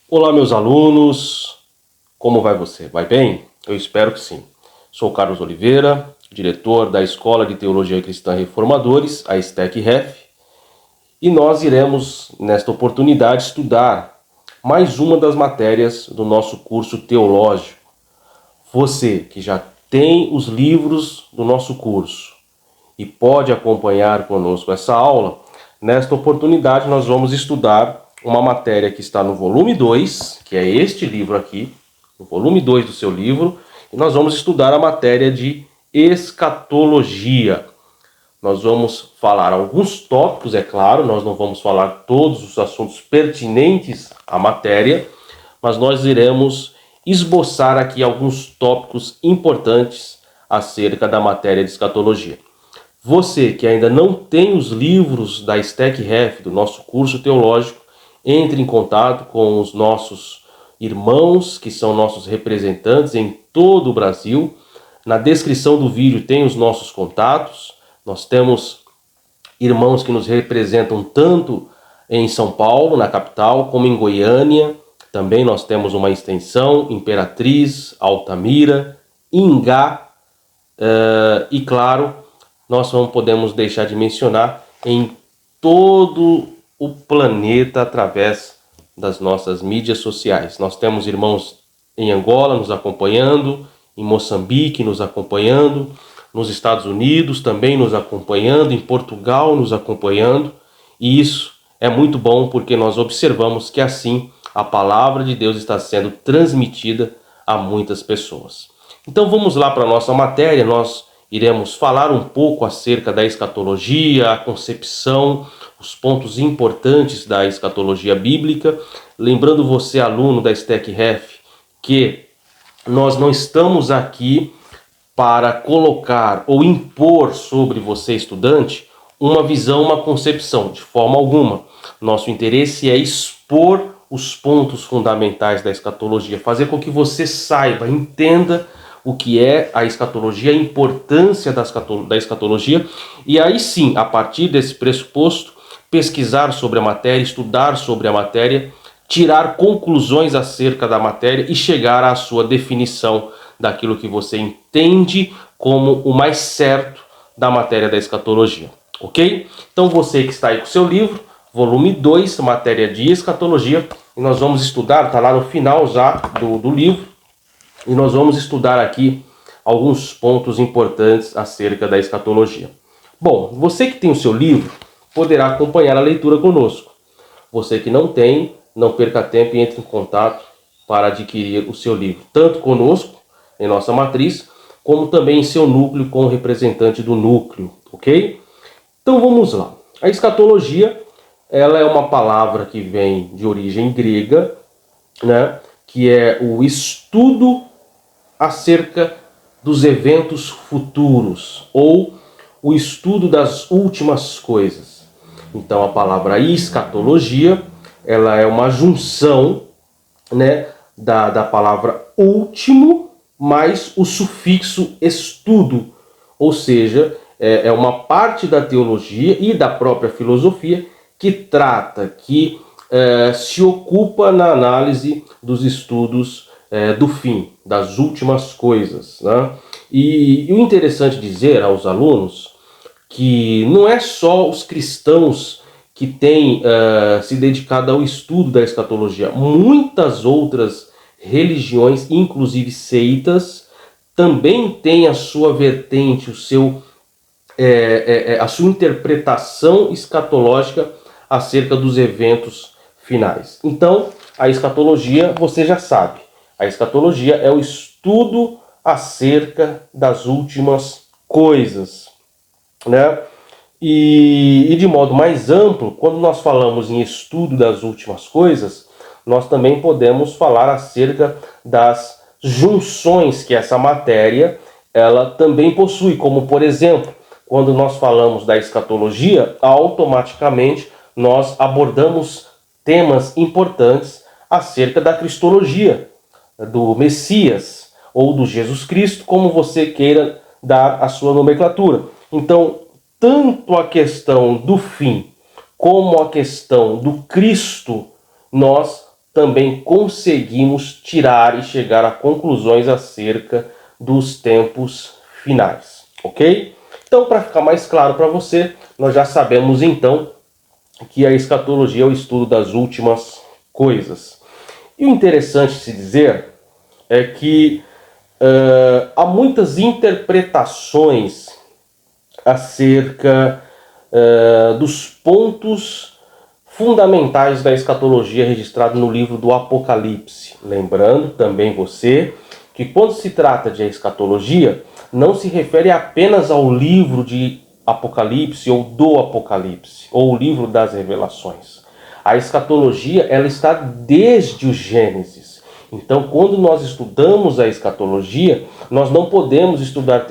Olá, meus alunos, como vai você? Vai bem? Eu espero que sim. Sou Carlos Oliveira, diretor da Escola de Teologia Cristã Reformadores, a STEC-REF, e nós iremos, nesta oportunidade, estudar mais uma das matérias do nosso curso teológico. Você que já tem os livros do nosso curso e pode acompanhar conosco essa aula, nesta oportunidade nós vamos estudar uma matéria que está no volume 2, que é este livro aqui, no volume 2 do seu livro, e nós vamos estudar a matéria de escatologia. Nós vamos falar alguns tópicos, é claro, nós não vamos falar todos os assuntos pertinentes à matéria, mas nós iremos esboçar aqui alguns tópicos importantes acerca da matéria de escatologia. Você que ainda não tem os livros da STEC-REF, do nosso curso teológico, entre em contato com os nossos irmãos, que são nossos representantes em todo o Brasil. Na descrição do vídeo tem os nossos contatos. Nós temos irmãos que nos representam tanto em São Paulo, na capital, como em Goiânia. Também nós temos uma extensão, Imperatriz, Altamira, Ingá e, claro, nós não podemos deixar de mencionar em todo o planeta através das nossas mídias sociais. Nós temos irmãos em Angola nos acompanhando, em Moçambique nos acompanhando, nos Estados Unidos também nos acompanhando, em Portugal nos acompanhando, e isso é muito bom porque nós observamos que assim a palavra de Deus está sendo transmitida a muitas pessoas. Então vamos lá para a nossa matéria. Nós iremos falar um pouco acerca da escatologia, a concepção, os pontos importantes da escatologia bíblica. Lembrando você, aluno da STEC-REF, que nós não estamos aqui para colocar ou impor sobre você, estudante, uma visão, uma concepção, de forma alguma. Nosso interesse é expor os pontos fundamentais da escatologia, fazer com que você saiba, entenda o que é a escatologia, a importância da escatologia, e aí sim, a partir desse pressuposto, pesquisar sobre a matéria, estudar sobre a matéria, tirar conclusões acerca da matéria e chegar à sua definição daquilo que você entende como o mais certo da matéria da escatologia, ok? Então você que está aí com o seu livro, volume 2, matéria de escatologia, e nós vamos estudar, está lá no final já do livro, e nós vamos estudar aqui alguns pontos importantes acerca da escatologia. Bom, você que tem o seu livro poderá acompanhar a leitura conosco. Você que não tem, não perca tempo e entre em contato para adquirir o seu livro, tanto conosco, em nossa matriz, como também em seu núcleo com o representante do núcleo, ok? Então vamos lá. A escatologia, ela é uma palavra que vem de origem grega, né? Que é o estudo acerca dos eventos futuros, ou o estudo das últimas coisas. Então a palavra escatologia, ela é uma junção, né, da palavra último mais o sufixo estudo, ou seja, é uma parte da teologia e da própria filosofia que trata, que se ocupa na análise dos estudos do fim, das últimas coisas, né? E o interessante dizer aos alunos que não é só os cristãos que têm se dedicado ao estudo da escatologia. Muitas outras religiões, inclusive seitas, também têm a sua vertente, a sua interpretação escatológica acerca dos eventos finais. Então, a escatologia, você já sabe, a escatologia é o estudo acerca das últimas coisas, né? E de modo mais amplo, quando nós falamos em estudo das últimas coisas, nós também podemos falar acerca das junções que essa matéria ela também possui, como por exemplo, quando nós falamos da escatologia, automaticamente nós abordamos temas importantes acerca da cristologia, do Messias ou do Jesus Cristo, como você queira dar a sua nomenclatura. Então, tanto a questão do fim como a questão do Cristo, nós também conseguimos tirar e chegar a conclusões acerca dos tempos finais, ok? Então, para ficar mais claro para você, nós já sabemos então que a escatologia é o estudo das últimas coisas. E o interessante de se dizer é que há muitas interpretações acerca dos pontos fundamentais da escatologia registrado no livro do Apocalipse. Lembrando também você que quando se trata de escatologia, não se refere apenas ao livro de Apocalipse ou do Apocalipse, ou o livro das revelações. A escatologia, ela está desde o Gênesis. Então, quando nós estudamos a escatologia, nós não podemos estudar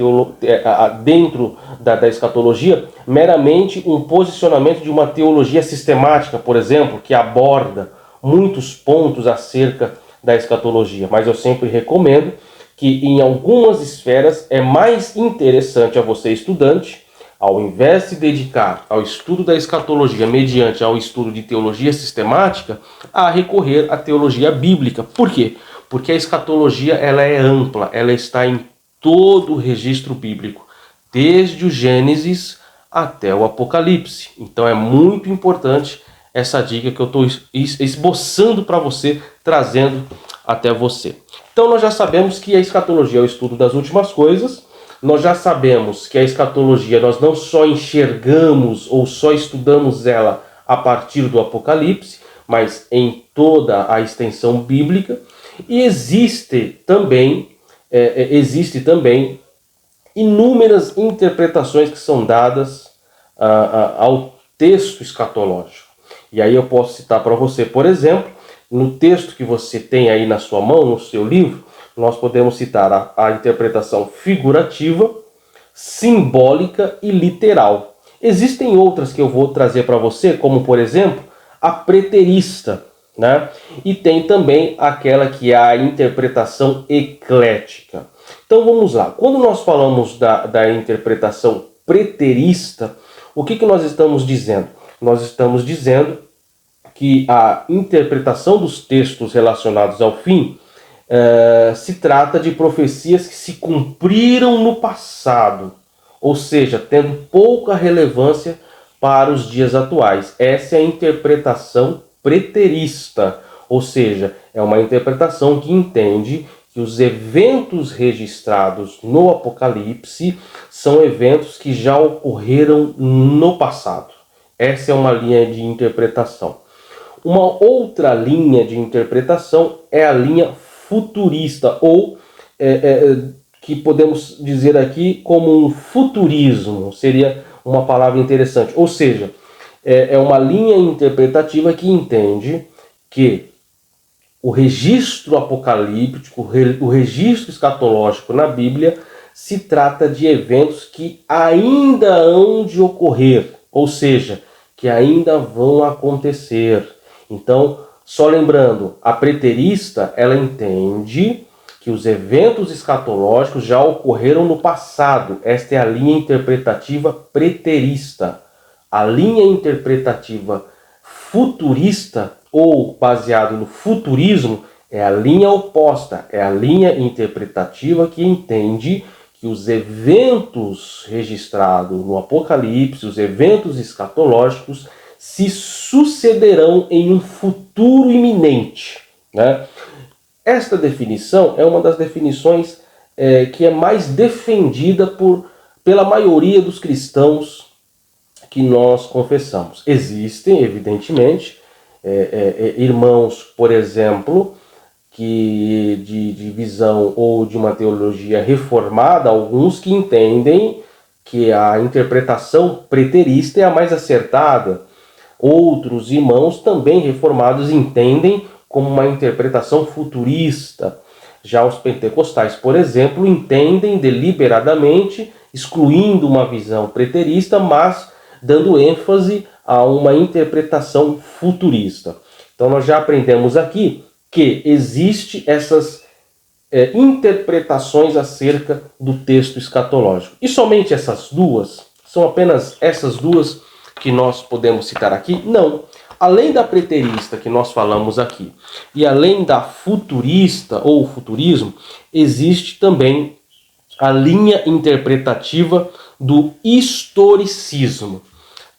dentro da escatologia meramente um posicionamento de uma teologia sistemática, por exemplo, que aborda muitos pontos acerca da escatologia. Mas eu sempre recomendo que em algumas esferas é mais interessante a você, estudante, ao invés de se dedicar ao estudo da escatologia mediante ao estudo de teologia sistemática, a recorrer à teologia bíblica. Por quê? Porque a escatologia ela é ampla, ela está em todo o registro bíblico, desde o Gênesis até o Apocalipse. Então é muito importante essa dica que eu estou esboçando para você, trazendo até você. Então nós já sabemos que a escatologia é o estudo das últimas coisas. Nós já sabemos que a escatologia nós não só enxergamos ou só estudamos ela a partir do Apocalipse, mas em toda a extensão bíblica. E existe também inúmeras interpretações que são dadas ao texto escatológico. E aí eu posso citar para você, por exemplo, no texto que você tem aí na sua mão, no seu livro, nós podemos citar a interpretação figurativa, simbólica e literal. Existem outras que eu vou trazer para você, como por exemplo, a preterista, né? E tem também aquela que é a interpretação eclética. Então vamos lá. Quando nós falamos da interpretação preterista, o que nós estamos dizendo? Nós estamos dizendo que a interpretação dos textos relacionados ao fim se trata de profecias que se cumpriram no passado, ou seja, tendo pouca relevância para os dias atuais. Essa é a interpretação preterista, ou seja, é uma interpretação que entende que os eventos registrados no Apocalipse são eventos que já ocorreram no passado. Essa é uma linha de interpretação. Uma outra linha de interpretação é a linha futurista, ou que podemos dizer aqui como um futurismo, seria uma palavra interessante. Ou seja, é uma linha interpretativa que entende que o registro apocalíptico, o registro escatológico na Bíblia, se trata de eventos que ainda hão de ocorrer, ou seja, que ainda vão acontecer. Então, só lembrando, a preterista, ela entende que os eventos escatológicos já ocorreram no passado. Esta é a linha interpretativa preterista. A linha interpretativa futurista, ou baseado no futurismo, é a linha oposta. É a linha interpretativa que entende que os eventos registrados no Apocalipse, os eventos escatológicos, se sucederão em um futuro iminente, né? Esta definição é uma das definições que é mais defendida pela maioria dos cristãos que nós confessamos. Existem, evidentemente, irmãos, por exemplo, que de visão ou de uma teologia reformada, alguns que entendem que a interpretação preterista é a mais acertada. Outros irmãos também reformados entendem como uma interpretação futurista. Já os pentecostais, por exemplo, entendem deliberadamente, excluindo uma visão preterista, mas dando ênfase a uma interpretação futurista. Então nós já aprendemos aqui que existem essas interpretações acerca do texto escatológico. E somente essas duas? São apenas essas duas que nós podemos citar aqui? Não. além da preterista que nós falamos aqui, e além da futurista ou futurismo, existe também a linha interpretativa do historicismo.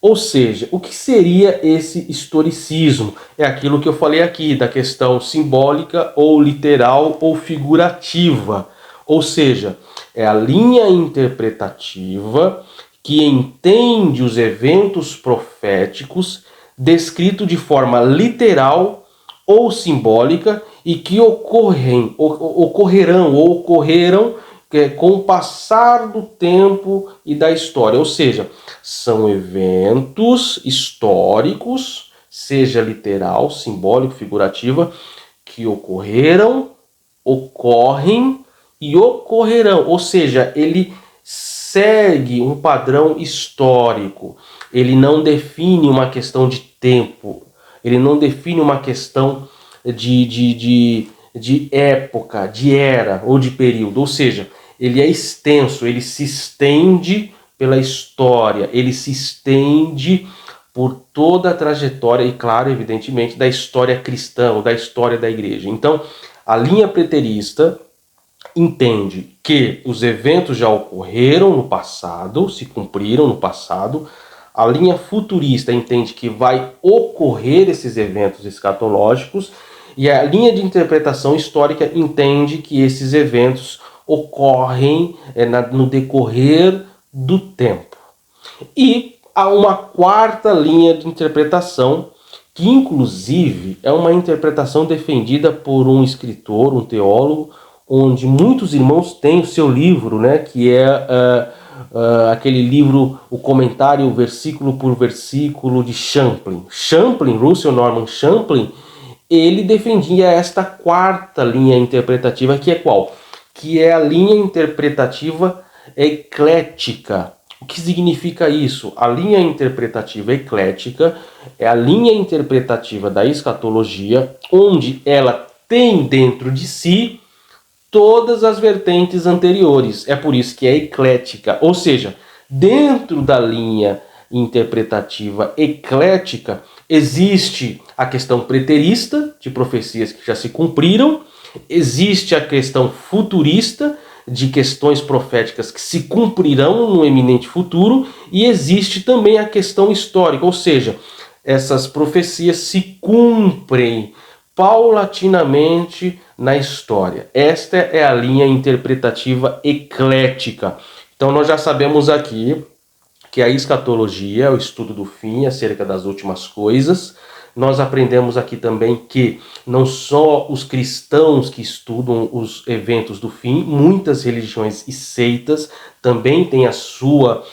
Ou seja, o que seria esse historicismo? É aquilo que eu falei aqui, da questão simbólica ou literal ou figurativa. Ou seja, é a linha interpretativa que entende os eventos proféticos descritos de forma literal ou simbólica e que ocorreram com o passar do tempo e da história. Ou seja, são eventos históricos, seja literal, simbólico, figurativa, que ocorreram, ocorrem e ocorrerão. Ou seja, ele segue um padrão histórico. Ele não define uma questão de tempo. Ele não define uma questão de época, de era ou de período. Ou seja, ele é extenso, ele se estende pela história, ele se estende por toda a trajetória e, claro, evidentemente, da história cristã ou da história da igreja. Então, a linha preterista entende que os eventos já ocorreram no passado, se cumpriram no passado. A linha futurista entende que vai ocorrer esses eventos escatológicos. E a linha de interpretação histórica entende que esses eventos ocorrem no decorrer do tempo. E há uma quarta linha de interpretação, que inclusive é uma interpretação defendida por um escritor, um teólogo, onde muitos irmãos têm o seu livro, né, que é aquele livro, o comentário versículo por versículo de Champlin. Russell Norman Champlin, ele defendia esta quarta linha interpretativa, que é qual? Que é a linha interpretativa eclética. O que significa isso? A linha interpretativa eclética é a linha interpretativa da escatologia, onde ela tem dentro de si todas as vertentes anteriores. É por isso que é eclética. Ou seja, dentro da linha interpretativa eclética, existe a questão preterista, de profecias que já se cumpriram, existe a questão futurista, de questões proféticas que se cumprirão no eminente futuro, e existe também a questão histórica, ou seja, essas profecias se cumprem paulatinamente na história. Esta é a linha interpretativa eclética. Então nós já sabemos aqui que a escatologia é o estudo do fim, acerca das últimas coisas. Nós aprendemos aqui também que não só os cristãos que estudam os eventos do fim, muitas religiões e seitas também têm a sua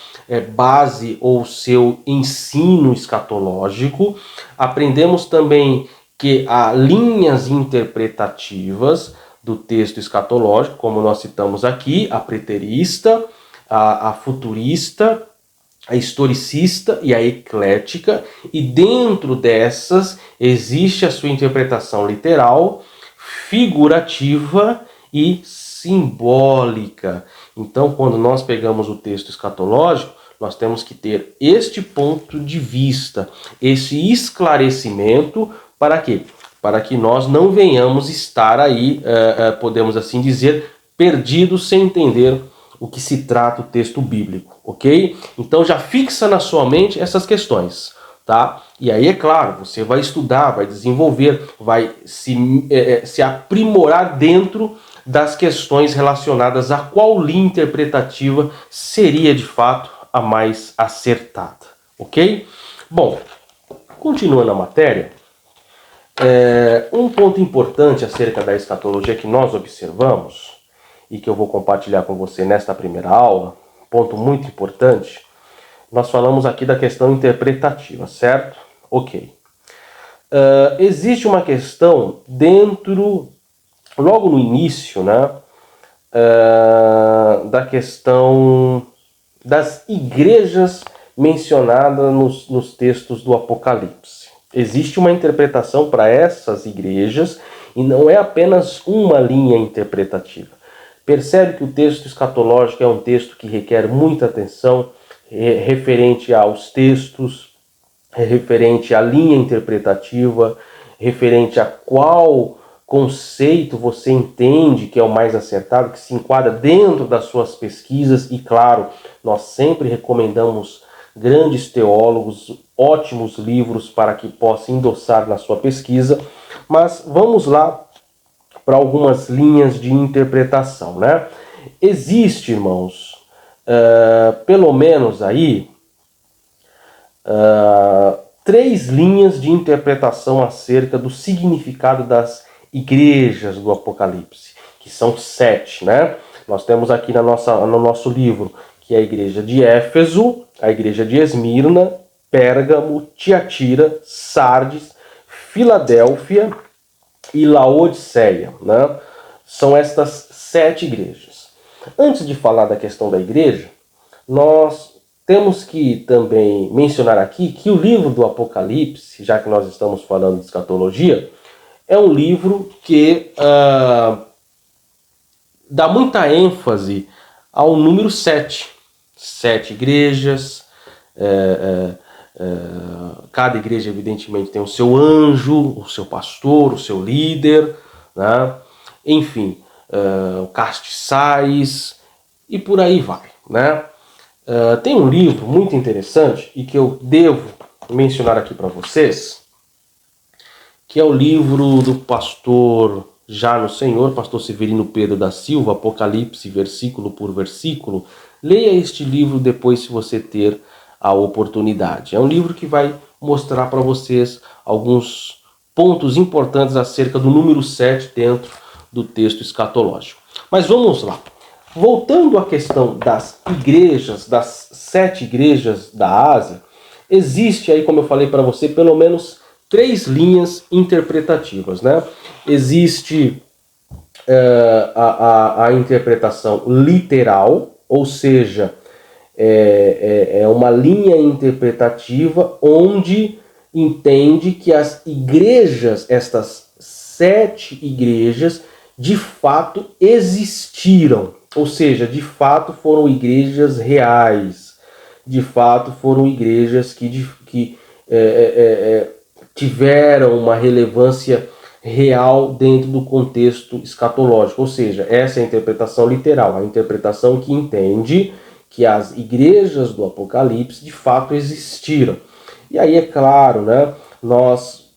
base ou seu ensino escatológico. Aprendemos também que há linhas interpretativas do texto escatológico, como nós citamos aqui, a preterista, a futurista, a historicista e a eclética, e dentro dessas existe a sua interpretação literal, figurativa e simbólica. Então, quando nós pegamos o texto escatológico, nós temos que ter este ponto de vista, esse esclarecimento, para quê? Para que nós não venhamos estar aí, podemos assim dizer, perdidos sem entender o que se trata o texto bíblico, ok? Então já fixa na sua mente essas questões, tá? E aí, é claro, você vai estudar, vai desenvolver, vai se aprimorar dentro das questões relacionadas a qual linha interpretativa seria de fato a mais acertada, ok? Bom, continuando a matéria, um ponto importante acerca da escatologia que nós observamos e que eu vou compartilhar com você nesta primeira aula, ponto muito importante, nós falamos aqui da questão interpretativa, certo? Ok. Existe uma questão logo no início, né, da questão das igrejas mencionadas nos textos do Apocalipse. Existe uma interpretação para essas igrejas e não é apenas uma linha interpretativa. Percebe que o texto escatológico é um texto que requer muita atenção referente aos textos referente à linha interpretativa, referente a qual conceito você entende que é o mais acertado, que se enquadra dentro das suas pesquisas. E claro, nós sempre recomendamos grandes teólogos, ótimos livros para que possa endossar na sua pesquisa. Mas vamos lá para algumas linhas de interpretação, né? Existe, irmãos, pelo menos aí, 3 linhas de interpretação acerca do significado das igrejas do Apocalipse, que são 7, né? Nós temos aqui no nosso livro, que é a igreja de Éfeso, a igreja de Esmirna, Pérgamo, Tiatira, Sardes, Filadélfia e Laodiceia, né? São estas 7 igrejas. Antes de falar da questão da igreja, nós temos que também mencionar aqui que o livro do Apocalipse, já que nós estamos falando de escatologia, é um livro que dá muita ênfase ao número 7. 7 igrejas, cada igreja evidentemente tem o seu anjo, o seu pastor, o seu líder, né? Enfim, o castiçais e por aí vai, né? Tem um livro muito interessante e que eu devo mencionar aqui para vocês, que é o livro do pastor já no Senhor, pastor Severino Pedro da Silva, Apocalipse, versículo por versículo. Leia este livro depois, se você ter a oportunidade. É um livro que vai mostrar para vocês alguns pontos importantes acerca do número 7 dentro do texto escatológico. Mas vamos lá. Voltando à questão das igrejas, das 7 igrejas da Ásia, existe aí, como eu falei para você, pelo menos 3 linhas interpretativas, né? Existe a interpretação literal, ou seja, é uma linha interpretativa onde entende que as igrejas, estas 7 igrejas, de fato existiram. Ou seja, de fato foram igrejas reais, de fato foram igrejas que tiveram uma relevância real dentro do contexto escatológico. Ou seja, essa é a interpretação literal, a interpretação que entende que as igrejas do Apocalipse de fato existiram. E aí, é claro, né, nós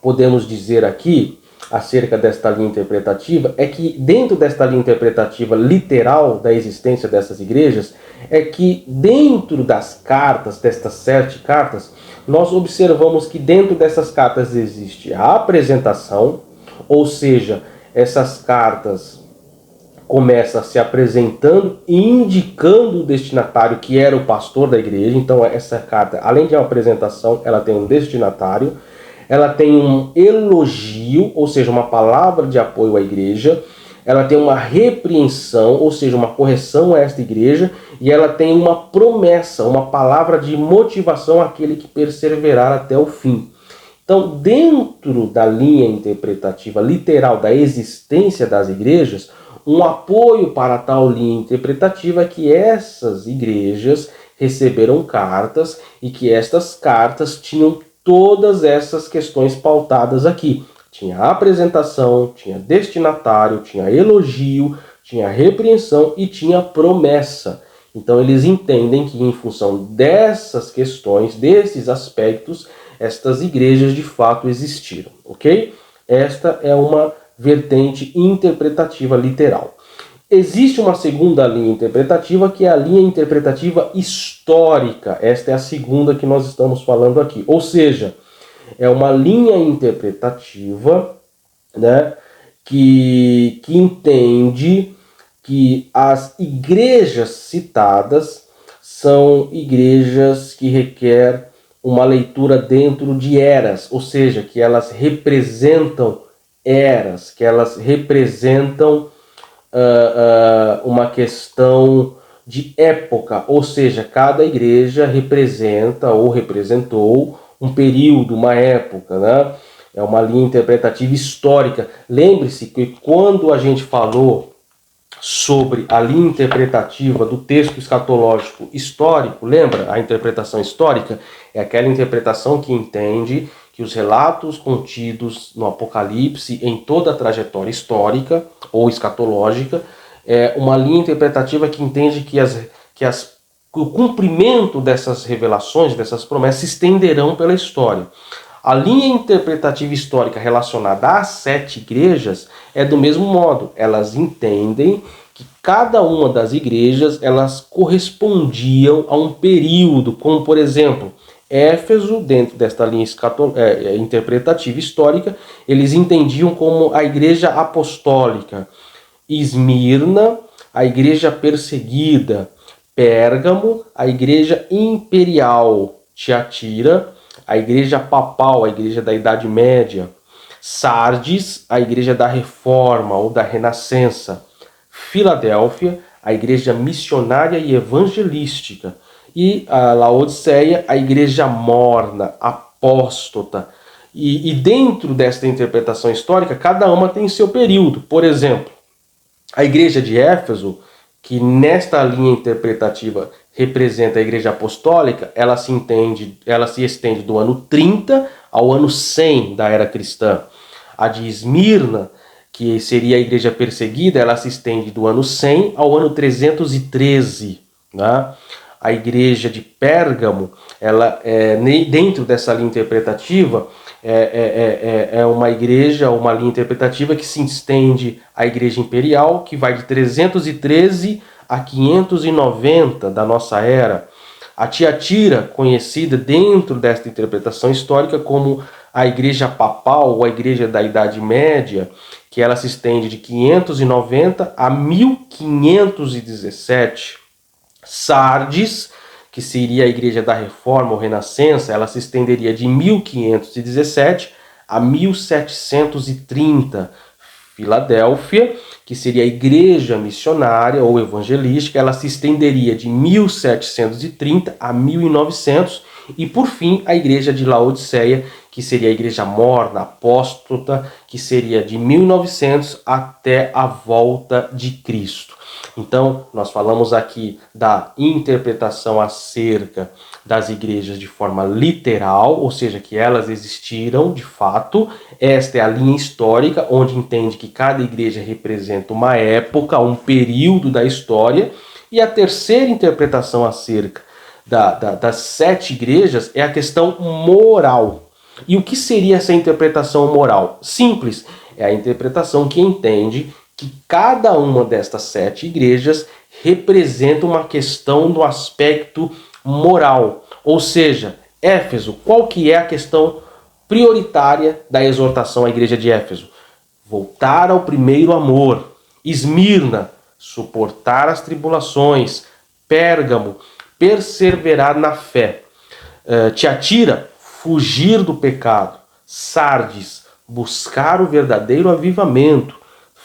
podemos dizer aqui acerca desta linha interpretativa, é que dentro desta linha interpretativa literal da existência dessas igrejas, é que dentro das cartas, destas 7 cartas, nós observamos que dentro dessas cartas existe a apresentação, ou seja, essas cartas começam se apresentando e indicando o destinatário que era o pastor da igreja. Então essa carta, além de uma apresentação, ela tem um destinatário. Ela tem um elogio, ou seja, uma palavra de apoio à igreja. Ela tem uma repreensão, ou seja, uma correção a esta igreja. E ela tem uma promessa, uma palavra de motivação àquele que perseverar até o fim. Então, dentro da linha interpretativa literal da existência das igrejas, um apoio para tal linha interpretativa é que essas igrejas receberam cartas e que estas cartas tinham todas essas questões pautadas aqui. Tinha apresentação, tinha destinatário, tinha elogio, tinha repreensão e tinha promessa. Então eles entendem que em função dessas questões, desses aspectos, estas igrejas de fato existiram, ok? Esta é uma vertente interpretativa literal. Existe uma segunda linha interpretativa, que é a linha interpretativa histórica. Esta é a segunda que nós estamos falando aqui. Ou seja, é uma linha interpretativa, né, que entende que as igrejas citadas são igrejas que requerem uma leitura dentro de eras, ou seja, que elas representam eras, que elas representam uma questão de época, ou seja, cada igreja representa ou representou um período, uma época, né? É uma linha interpretativa histórica. Lembre-se que quando a gente falou sobre a linha interpretativa do texto escatológico histórico. Lembra? A interpretação histórica é aquela interpretação que entende que os relatos contidos no Apocalipse em toda a trajetória histórica ou escatológica é uma linha interpretativa que entende que o cumprimento dessas revelações, dessas promessas, se estenderão pela história. A linha interpretativa histórica relacionada às 7 igrejas é do mesmo modo. Elas entendem que cada uma das igrejas elas correspondiam a um período, como por exemplo, Éfeso, dentro desta linha interpretativa histórica, eles entendiam como a igreja apostólica. Esmirna, a igreja perseguida. Pérgamo, a igreja imperial. Tiatira, a igreja papal, a igreja da Idade Média. Sardes, a igreja da Reforma ou da Renascença. Filadélfia, a igreja missionária e evangelística. E a Laodiceia, a igreja morna, apóstata. E dentro desta interpretação histórica, cada uma tem seu período. Por exemplo, a igreja de Éfeso, que nesta linha interpretativa representa a igreja apostólica, ela se estende do ano 30 ao ano 100 da era cristã. A de Esmirna, que seria a igreja perseguida, ela se estende do ano 100 ao ano 313. Né? A igreja de Pérgamo, ela dentro dessa linha interpretativa, é uma igreja, uma linha interpretativa que se estende à igreja imperial, que vai de 313 a 590 da nossa era. A Tiatira, conhecida dentro desta interpretação histórica como a igreja papal ou a igreja da Idade Média, que ela se estende de 590 a 1517. Sardes, que seria a igreja da Reforma ou Renascença, ela se estenderia de 1517 a 1730. Filadélfia, que seria a igreja missionária ou evangelística, ela se estenderia de 1730 a 1900. E por fim, a igreja de Laodiceia, que seria a igreja morna, apóstata, que seria de 1900 até a volta de Cristo. Então, nós falamos aqui da interpretação acerca das igrejas de forma literal, ou seja, que elas existiram de fato. Esta é a linha histórica, onde entende que cada igreja representa uma época, um período da história. E a terceira interpretação acerca das 7 igrejas é a questão moral. E o que seria essa interpretação moral? Simples, é a interpretação que entende que cada uma destas 7 igrejas representa uma questão do aspecto moral. Ou seja, Éfeso, qual que é a questão prioritária da exortação à igreja de Éfeso? Voltar ao primeiro amor. Esmirna, suportar as tribulações. Pérgamo, perseverar na fé. Tiatira, fugir do pecado. Sardes, buscar o verdadeiro avivamento.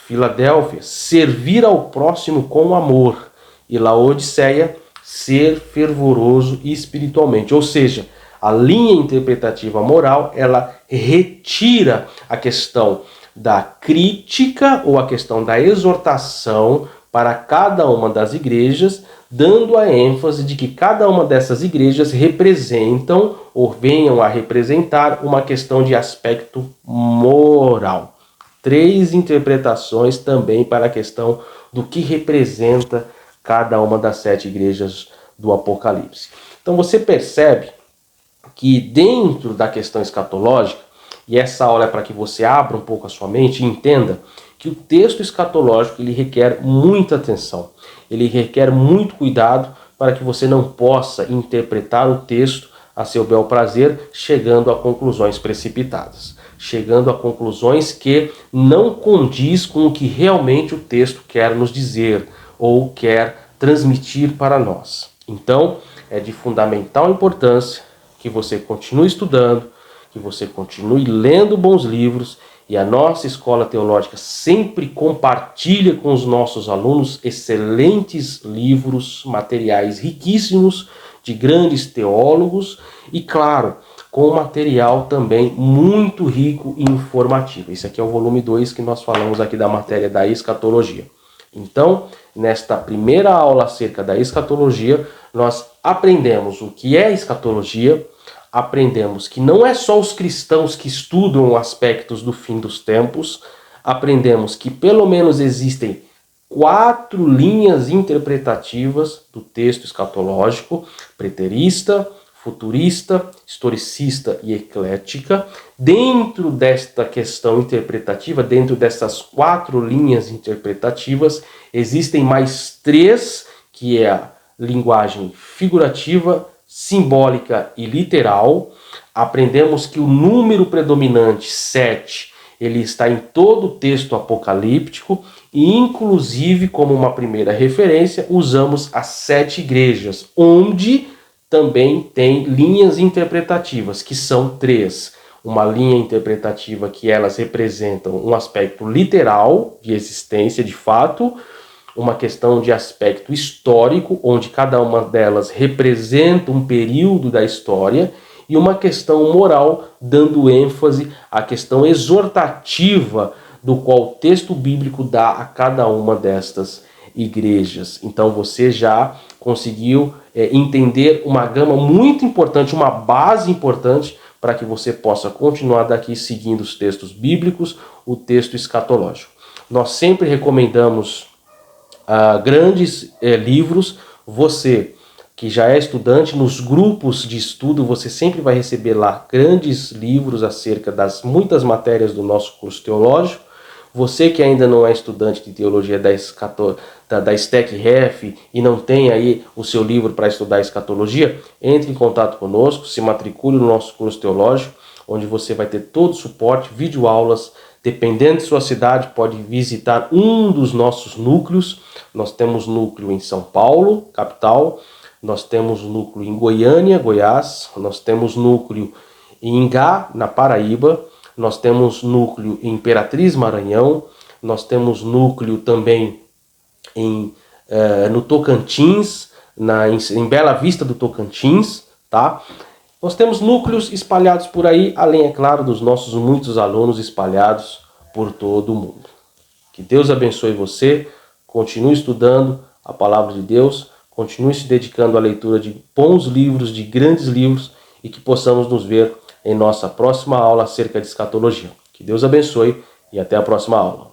Filadélfia, servir ao próximo com amor. E Laodiceia, ser fervoroso espiritualmente. Ou seja, a linha interpretativa moral, ela retira a questão da crítica ou a questão da exortação para cada uma das igrejas, dando a ênfase de que cada uma dessas igrejas representam ou venham a representar uma questão de aspecto moral. 3 interpretações também para a questão do que representa cada uma das 7 igrejas do Apocalipse. Então você percebe que dentro da questão escatológica, e essa aula é para que você abra um pouco a sua mente e entenda que o texto escatológico ele requer muita atenção, ele requer muito cuidado para que você não possa interpretar o texto a seu bel prazer, chegando a conclusões precipitadas, chegando a conclusões que não condiz com o que realmente o texto quer nos dizer ou quer transmitir para nós. Então, é de fundamental importância que você continue estudando, que você continue lendo bons livros, e a nossa escola teológica sempre compartilha com os nossos alunos excelentes livros, materiais riquíssimos de grandes teólogos e, claro, com material também muito rico e informativo. Esse aqui é o volume 2 que nós falamos aqui da matéria da escatologia. Então, nesta primeira aula acerca da escatologia, nós aprendemos o que é escatologia, aprendemos que não é só os cristãos que estudam aspectos do fim dos tempos, aprendemos que pelo menos existem 4 linhas interpretativas do texto escatológico: preterista, futurista, historicista e eclética. Dentro desta questão interpretativa, dentro dessas 4 linhas interpretativas, existem mais 3, que é a linguagem figurativa, simbólica e literal. Aprendemos que o número predominante, 7, ele está em todo o texto apocalíptico e, inclusive, como uma primeira referência, usamos as 7 igrejas, onde também tem linhas interpretativas, que são 3. Uma linha interpretativa que elas representam um aspecto literal de existência de fato, uma questão de aspecto histórico, onde cada uma delas representa um período da história, e uma questão moral, dando ênfase à questão exortativa do qual o texto bíblico dá a cada uma destas igrejas. Então você já conseguiu entender uma gama muito importante, uma base importante, para que você possa continuar daqui seguindo os textos bíblicos, o texto escatológico. Nós sempre recomendamos grandes livros. Você que já é estudante, nos grupos de estudo você sempre vai receber lá grandes livros acerca das muitas matérias do nosso curso teológico. Você que ainda não é estudante de teologia da STEC-REF e não tem aí o seu livro para estudar escatologia, entre em contato conosco, se matricule no nosso curso teológico, onde você vai ter todo o suporte, videoaulas. Dependendo de sua cidade, pode visitar um dos nossos núcleos. Nós temos núcleo em São Paulo, capital. Nós temos núcleo em Goiânia, Goiás. Nós temos núcleo em Ingá, na Paraíba. Nós temos núcleo em Imperatriz, Maranhão. Nós temos núcleo também no Tocantins, em Bela Vista do Tocantins, tá? Nós temos núcleos espalhados por aí, além, é claro, dos nossos muitos alunos espalhados por todo o mundo. Que Deus abençoe você, continue estudando a palavra de Deus, continue se dedicando à leitura de bons livros, de grandes livros, e que possamos nos ver em nossa próxima aula acerca de escatologia. Que Deus abençoe e até a próxima aula.